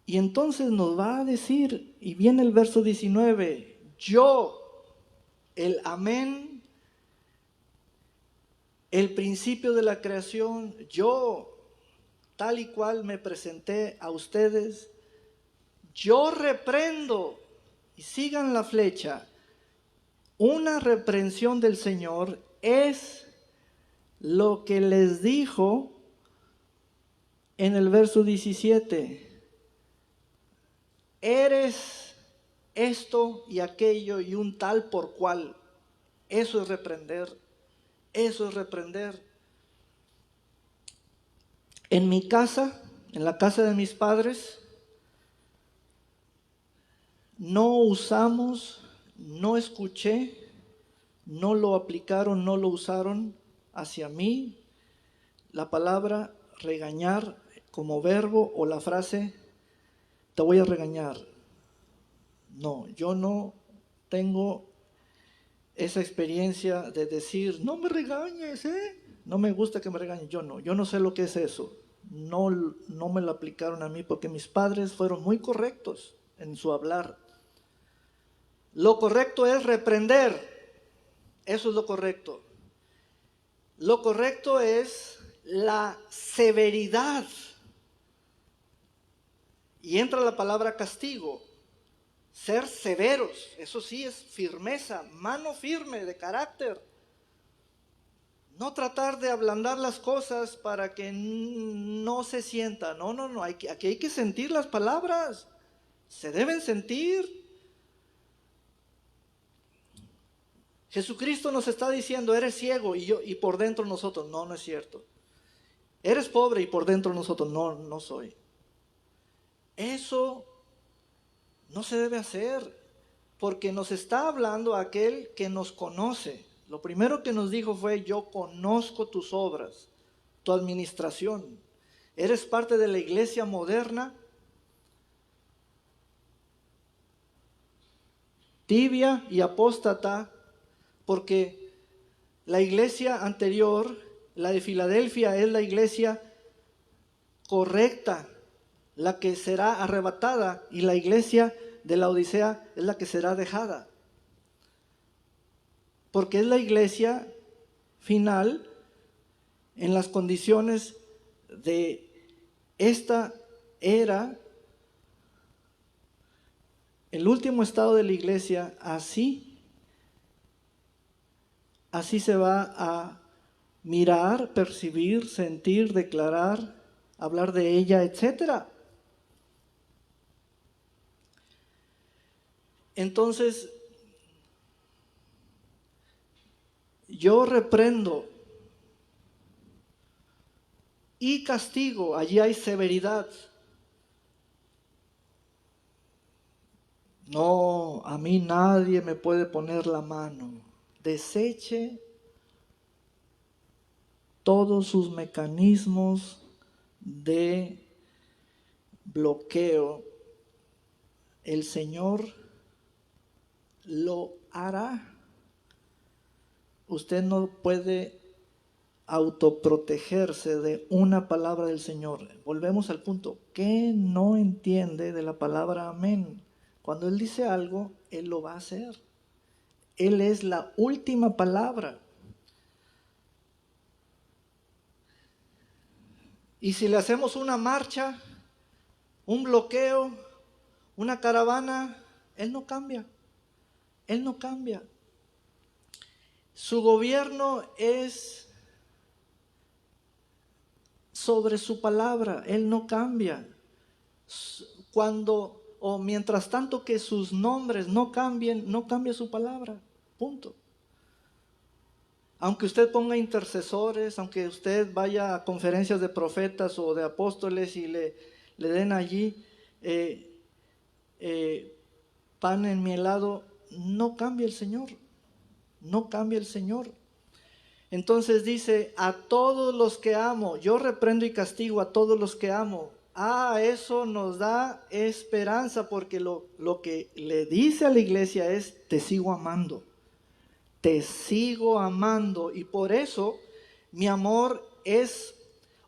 Y entonces nos va a decir, y viene el verso 19, yo, el amén, el principio de la creación, yo, tal y cual me presenté a ustedes, yo reprendo. Y sigan la flecha. Una reprensión del Señor es lo que les dijo en el verso 17. Eres esto y aquello y un tal por cual. Eso es reprender. Eso es reprender. En mi casa, en la casa de mis padres, no usamos, no escuché, no lo aplicaron, no lo usaron hacia mí la palabra regañar como verbo o la frase te voy a regañar. No, yo no tengo esa experiencia de decir no me regañes, no me gusta que me regañen. Yo no sé lo que es eso. No me lo aplicaron a mí porque mis padres fueron muy correctos en su hablar. Lo correcto es reprender. Eso es lo correcto. Lo correcto es la severidad. Y entra la palabra castigo. Ser severos. Eso sí es firmeza, mano firme de carácter. No tratar de ablandar las cosas para que no se sienta. No. Aquí hay que sentir las palabras. Se deben sentir. Jesucristo nos está diciendo, eres ciego y por dentro nosotros, no es cierto. Eres pobre y por dentro nosotros, no soy. Eso no se debe hacer, porque nos está hablando aquel que nos conoce. Lo primero que nos dijo fue, yo conozco tus obras, tu administración. ¿Eres parte de la iglesia moderna? Tibia y apóstata, porque la iglesia anterior, la de Filadelfia, es la iglesia correcta, la que será arrebatada, y la iglesia de la Odisea es la que será dejada. Porque es la iglesia final en las condiciones de esta era, el último estado de la iglesia, así se va a mirar, percibir, sentir, declarar, hablar de ella, etc. Entonces, yo reprendo y castigo, allí hay severidad. No, a mí nadie me puede poner la mano. Deseche todos sus mecanismos de bloqueo. El Señor lo hará. Usted no puede autoprotegerse de una palabra del Señor. Volvemos al punto. ¿Qué no entiende de la palabra amén? Cuando Él dice algo, Él lo va a hacer. Él es la última palabra. Y si le hacemos una marcha, un bloqueo, una caravana, Él no cambia. Él no cambia. Su gobierno es sobre su palabra. Él no cambia. Cuando o mientras tanto que sus nombres no cambien, no cambia su palabra. Punto. Aunque usted ponga intercesores, aunque usted vaya a conferencias de profetas o de apóstoles y le den allí pan enmielado, no cambia el Señor. No cambia el Señor. Entonces dice, a todos los que amo, yo reprendo y castigo a todos los que amo. Eso nos da esperanza, porque lo que le dice a la iglesia es, te sigo amando. Te sigo amando, y por eso mi amor es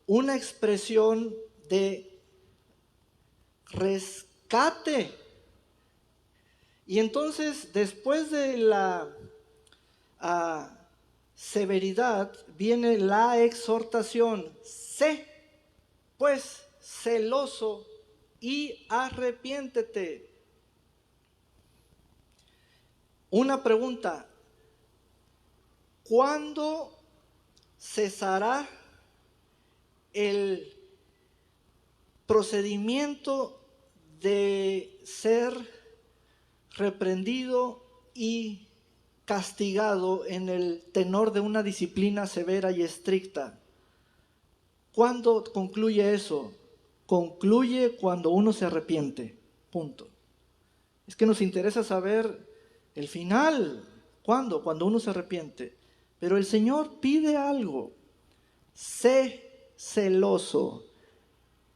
una expresión de rescate. Y entonces, después de la severidad, viene la exhortación. Sé, pues, celoso y arrepiéntete. Una pregunta. ¿Cuándo cesará el procedimiento de ser reprendido y castigado en el tenor de una disciplina severa y estricta? ¿Cuándo concluye eso? Concluye cuando uno se arrepiente. Punto. Es que nos interesa saber el final. ¿Cuándo? Cuando uno se arrepiente. Pero el Señor pide algo. Sé celoso,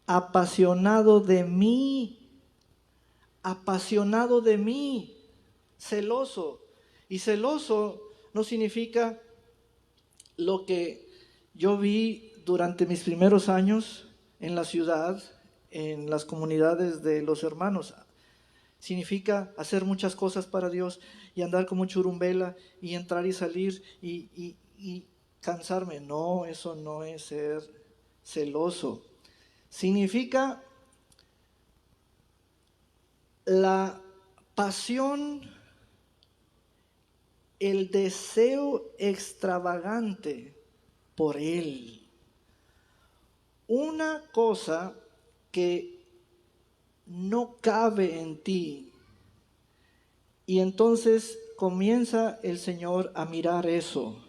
apasionado de mí. Apasionado de mí. Celoso. Y celoso no significa lo que yo vi durante mis primeros años en la ciudad, en las comunidades de los hermanos. Significa hacer muchas cosas para Dios y andar como churumbela y entrar y salir y cansarme. No, eso no es ser celoso. Significa la pasión, el deseo extravagante por Él. Una cosa que no cabe en ti. Y entonces comienza el Señor a mirar eso.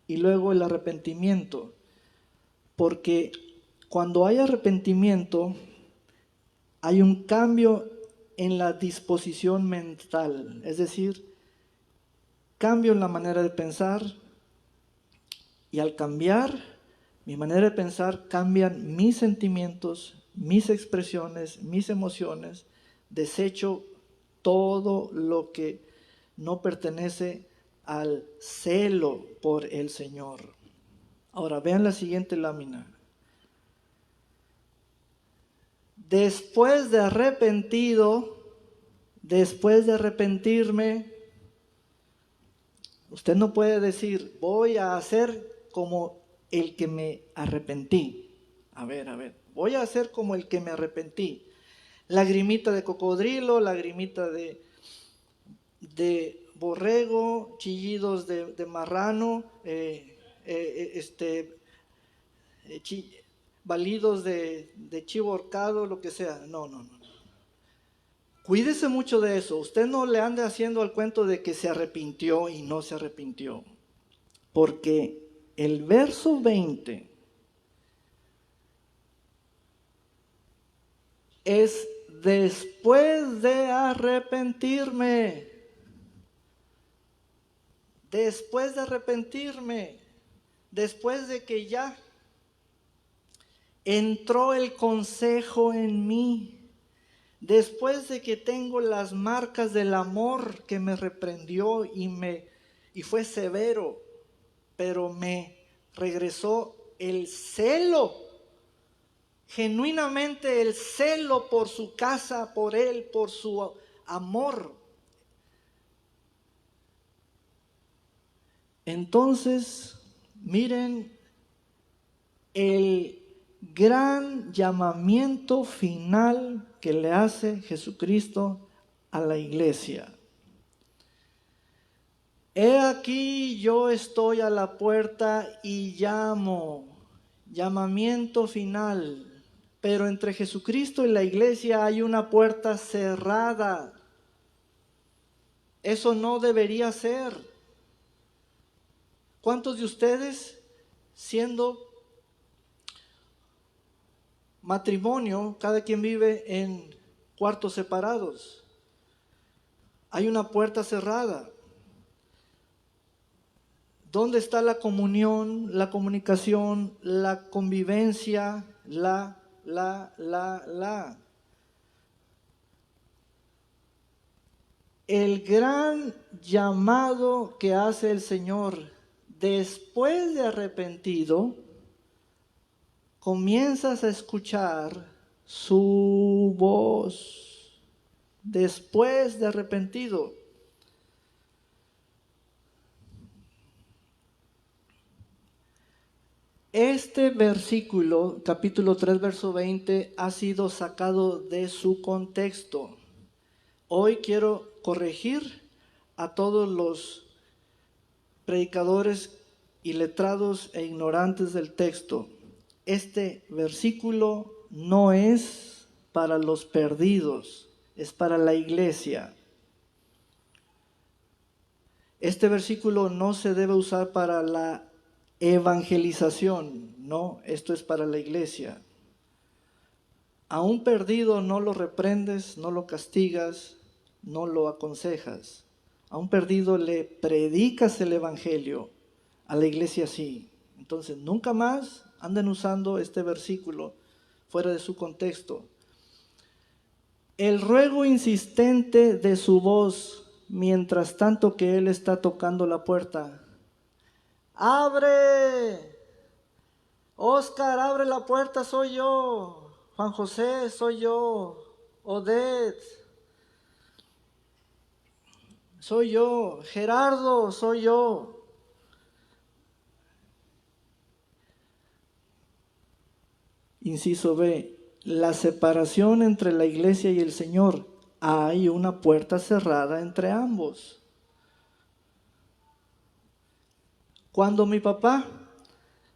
Y luego el arrepentimiento. Porque cuando hay arrepentimiento, hay un cambio en la disposición mental. Es decir, cambio en la manera de pensar. Y al cambiar, mi manera de pensar, cambian mis sentimientos, mis expresiones, mis emociones. Desecho todo lo que no pertenece al celo por el Señor. Ahora vean la siguiente lámina. Después de arrepentirme, usted no puede decir, voy a hacer como el que me arrepentí. A ver, voy a hacer como el que me arrepentí. Lagrimita de cocodrilo, lagrimita de borrego, chillidos de marrano, balidos de chivo horcado, lo que sea. No. Cuídese mucho de eso. Usted no le ande haciendo al cuento de que se arrepintió y no se arrepintió. Porque el verso 20 es después de arrepentirme. Después de arrepentirme. Después de que ya entró el consejo en mí. Después de que tengo las marcas del amor que me reprendió y fue severo, pero me regresó el celo, genuinamente el celo por su casa, por él, por su amor. Entonces, miren el gran llamamiento final que le hace Jesucristo a la iglesia. He aquí yo estoy a la puerta y llamo. Llamamiento final. Pero entre Jesucristo y la iglesia hay una puerta cerrada. Eso no debería ser. ¿Cuántos de ustedes, siendo matrimonio, cada quien vive en cuartos separados? Hay una puerta cerrada. ¿Dónde está la comunión, la comunicación, la convivencia, El gran llamado que hace el Señor después de arrepentido, comienzas a escuchar su voz después de arrepentido. Este versículo, capítulo 3, verso 20, ha sido sacado de su contexto. Hoy quiero corregir a todos los predicadores y letrados e ignorantes del texto. Este versículo no es para los perdidos, es para la iglesia. Este versículo no se debe usar para la evangelización, no, esto es para la iglesia. A un perdido no lo reprendes, no lo castigas, no lo aconsejas. A un perdido le predicas el evangelio, a la iglesia sí. Entonces nunca más anden usando este versículo fuera de su contexto. El ruego insistente de su voz, mientras tanto que él está tocando la puerta. ¡Abre! Oscar, abre la puerta, soy yo. Juan José, soy yo. Odette, soy yo. Gerardo, soy yo. Inciso B, la separación entre la iglesia y el Señor. Hay una puerta cerrada entre ambos. Cuando mi papá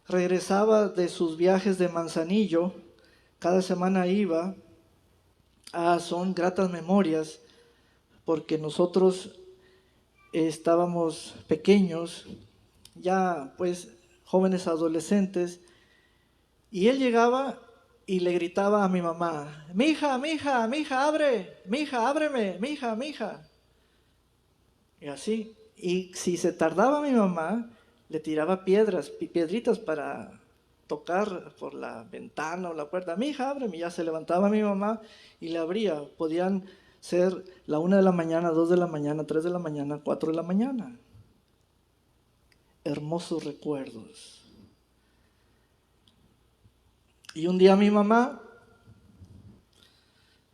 regresaba de sus viajes de Manzanillo, cada semana iba, son gratas memorias, porque nosotros estábamos pequeños, ya pues jóvenes adolescentes, y él llegaba y le gritaba a mi mamá, mija, abre, mija, ábreme, mija. Y así, y si se tardaba mi mamá, le tiraba piedritas para tocar por la ventana o la puerta. Mi hija, ábreme. Y ya se levantaba mi mamá y le abría. Podían ser la 1 de la mañana, 2 de la mañana, 3 de la mañana, 4 de la mañana. Hermosos recuerdos. Y un día mi mamá,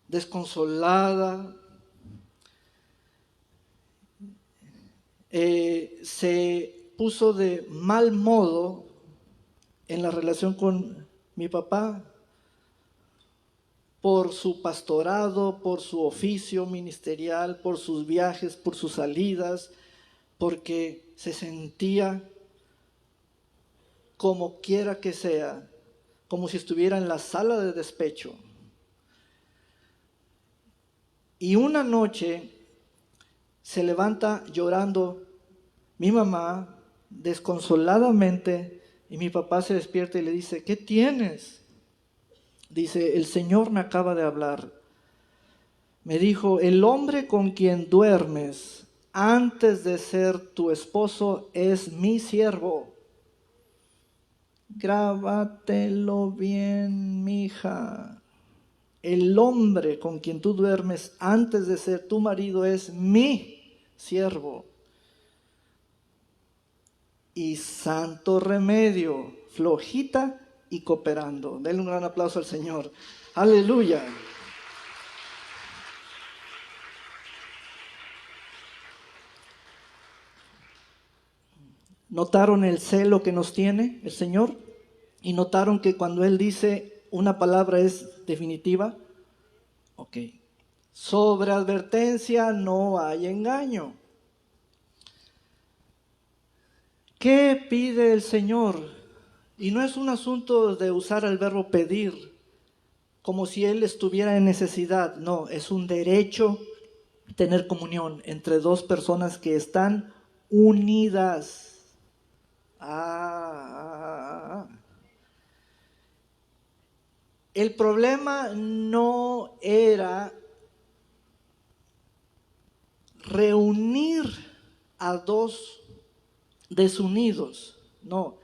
desconsolada, se puso de mal modo en la relación con mi papá por su pastorado, por su oficio ministerial, por sus viajes, por sus salidas, porque se sentía como quiera que sea, como si estuviera en la sala de despecho. Y una noche se levanta llorando mi mamá desconsoladamente y mi papá se despierta y le dice, ¿qué tienes? Dice, el Señor me acaba de hablar. Me dijo, el hombre con quien duermes antes de ser tu esposo es mi siervo. Grábatelo bien, mija. El hombre con quien tú duermes antes de ser tu marido es mi siervo. Y santo remedio, flojita y cooperando. Denle un gran aplauso al Señor. Aleluya. ¿Notaron el celo que nos tiene el Señor? ¿Y notaron que cuando Él dice una palabra es definitiva? Ok. Sobre advertencia no hay engaño. ¿Qué pide el Señor? Y no es un asunto de usar el verbo pedir como si Él estuviera en necesidad. No, es un derecho tener comunión entre dos personas que están unidas. El problema no era reunir a dos desunidos, no.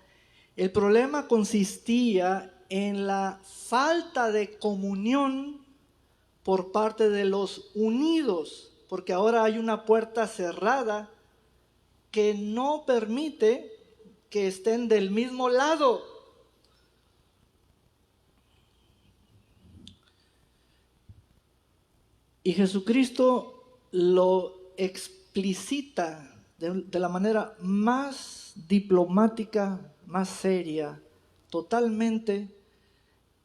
El problema consistía en la falta de comunión por parte de los unidos, porque ahora hay una puerta cerrada que no permite que estén del mismo lado. Y Jesucristo lo explicita de la manera más diplomática, más seria, totalmente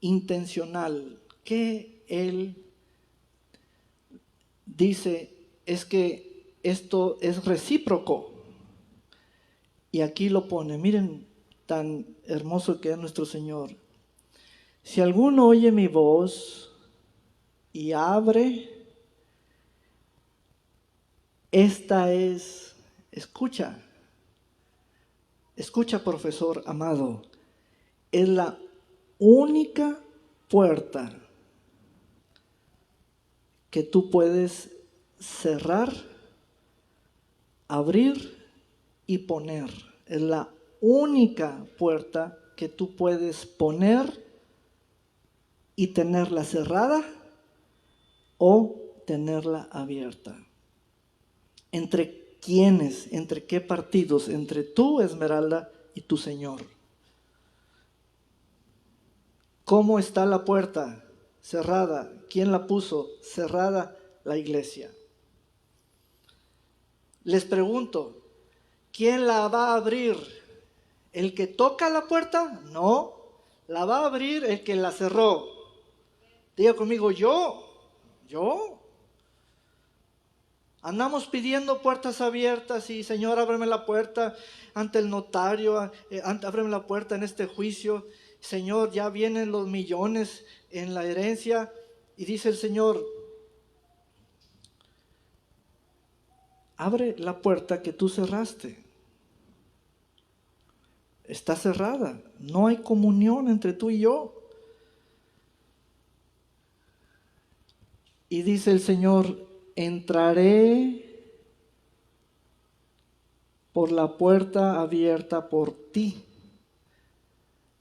intencional, que Él dice es que esto es recíproco. Y aquí lo pone, miren tan hermoso que es nuestro Señor. Si alguno oye mi voz y abre, esta es, escucha, profesor amado, es la única puerta que tú puedes cerrar, abrir y poner. Es la única puerta que tú puedes poner y tenerla cerrada o tenerla abierta. ¿Entre quiénes? ¿Entre qué partidos? Entre tú, Esmeralda, y tu Señor. ¿Cómo está la puerta? Cerrada. ¿Quién la puso? Cerrada, la iglesia. Les pregunto, ¿quién la va a abrir? ¿El que toca la puerta? No, la va a abrir el que la cerró. Diga conmigo, yo. Andamos pidiendo puertas abiertas y Señor, ábreme la puerta ante el notario, ábreme la puerta en este juicio. Señor, ya vienen los millones en la herencia. Y dice el Señor, abre la puerta que tú cerraste. Está cerrada. No hay comunión entre tú y yo. Y dice el Señor, entraré por la puerta abierta por ti.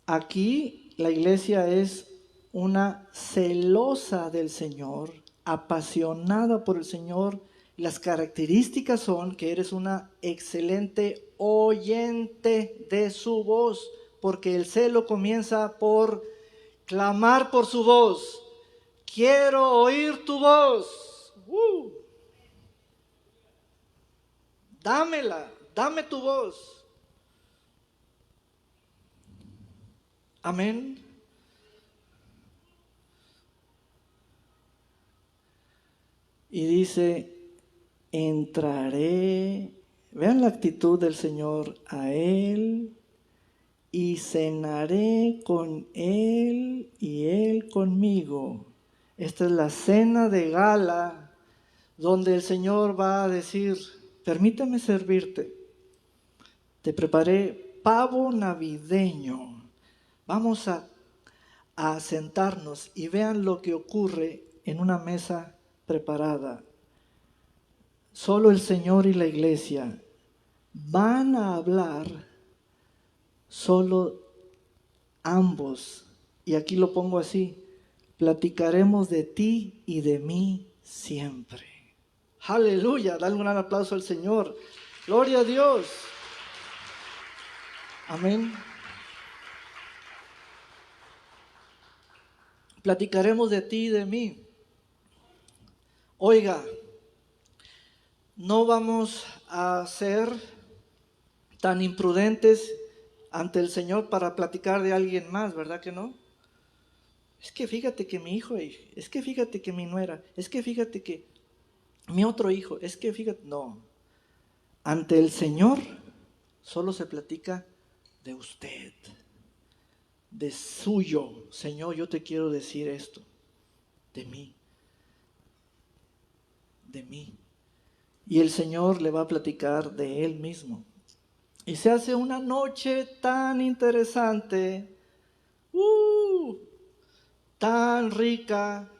Aquí la iglesia es una celosa del Señor, apasionada por el Señor. Las características son que eres una excelente oyente de su voz, porque el celo comienza por clamar por su voz. Quiero oír tu voz. Dámela, dame tu voz. Amén. Y dice, entraré, vean la actitud del Señor, a Él y cenaré con Él y Él conmigo. Esta es la cena de gala donde el Señor va a decir, permítame servirte. Te preparé pavo navideño. Vamos a sentarnos y vean lo que ocurre en una mesa preparada. Solo el Señor y la iglesia van a hablar, solo ambos. Y aquí lo pongo así, platicaremos de ti y de mí siempre. Aleluya, dale un gran aplauso al Señor. Gloria a Dios. Amén. Platicaremos de ti y de mí. Oiga, no vamos a ser tan imprudentes ante el Señor para platicar de alguien más, ¿verdad que no? Es que fíjate que mi hijo, es que fíjate que mi nuera, es que fíjate que mi otro hijo, es que fíjate, no. Ante el Señor solo se platica de usted, de suyo. Señor, yo te quiero decir esto, de mí. Y el Señor le va a platicar de Él mismo. Y se hace una noche tan interesante, tan rica,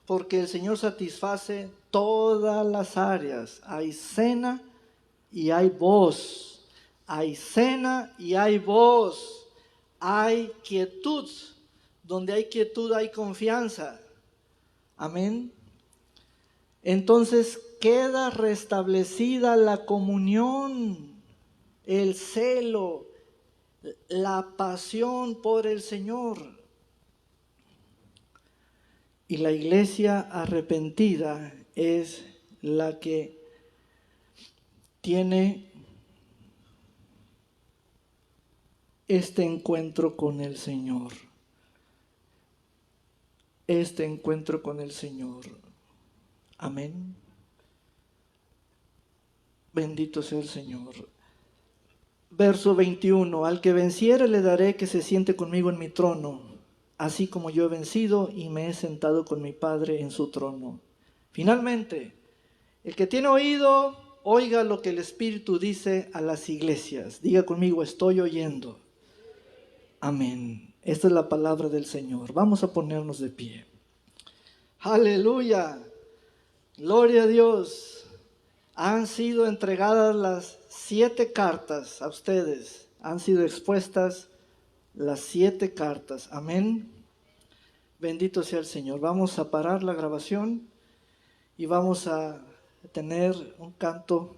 porque el Señor satisface todas las áreas. Hay cena y hay voz. Hay cena y hay voz. Hay quietud. Donde hay quietud hay confianza. Amén. Entonces queda restablecida la comunión, el celo, la pasión por el Señor. Y la iglesia arrepentida es la que tiene este encuentro con el Señor. Este encuentro con el Señor. Amén. Bendito sea el Señor. Verso 21. Al que venciere le daré que se siente conmigo en mi trono, así como yo he vencido y me he sentado con mi Padre en su trono. Finalmente, el que tiene oído, oiga lo que el Espíritu dice a las iglesias. Diga conmigo, estoy oyendo. Amén. Esta es la palabra del Señor. Vamos a ponernos de pie. Aleluya. Gloria a Dios. Han sido entregadas las 7 cartas a ustedes. Han sido expuestas las 7 cartas. Amén. Bendito sea el Señor. Vamos a parar la grabación y vamos a tener un canto